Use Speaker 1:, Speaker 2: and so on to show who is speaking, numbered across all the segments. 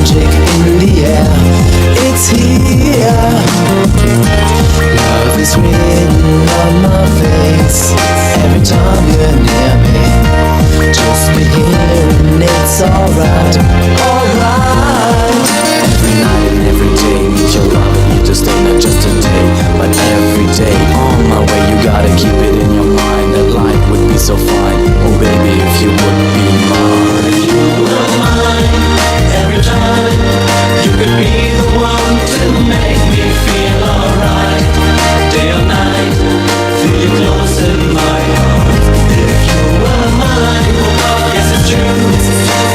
Speaker 1: magic in the air. It's here. Love is written on my face every time you're near me. Just be here and it's alright, alright. Every night and every day, need your love and need to stay, not just today, but every day. On my way, you gotta keep it in your mind that life would be so fine. Oh baby, if you would be mine. If you were mine, every time you could be the one to make me feel alright. Day or night, feel you close in my arms. If you were mine, yes it's true,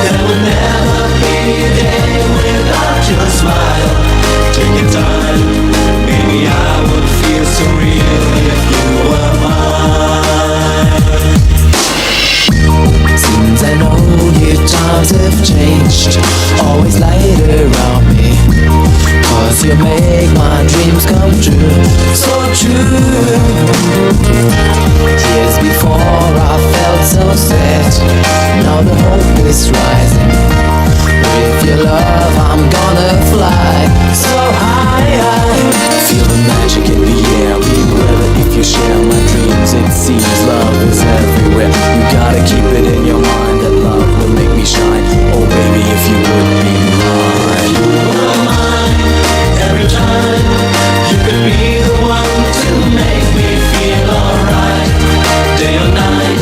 Speaker 1: there would never be a day without your smile. Take your time, maybe I would feel so real if you were mine. Since I know you, times have changed, always light around me, 'cause you make my dreams come true, so true. Years before I felt so sad, now the hope is rising. With your love I'm gonna fly so high. Feel the magic in the air, be brother if you share my dreams. It seems love is everywhere. You gotta keep it in your mind that love will make me shine. Oh baby, if you would be mine. You were mine, every time you could be the one to make me feel alright. Day or night,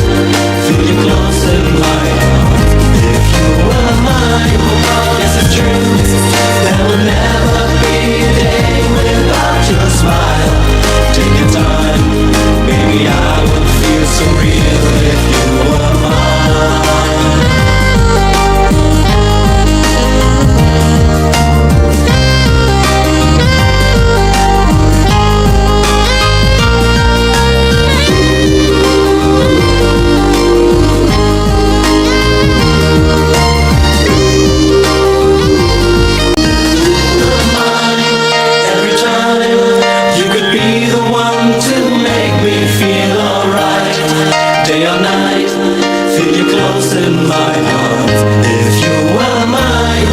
Speaker 1: feel you close in my arms. If you were mine, yes it's true, there will never be a day without your smile. Take your time, baby, I would feel so real if you were mine. Every time you could be the one to make me feel alright. Day or night, feel you close in my arms. If you were mine,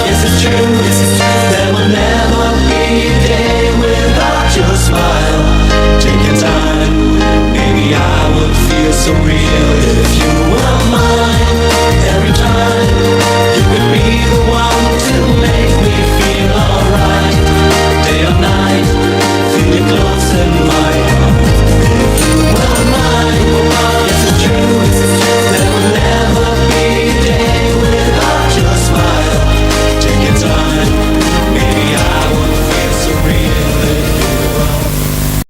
Speaker 1: yes it's true, there will never be a day without your smile. Take your time, maybe I would feel so real if you were mine.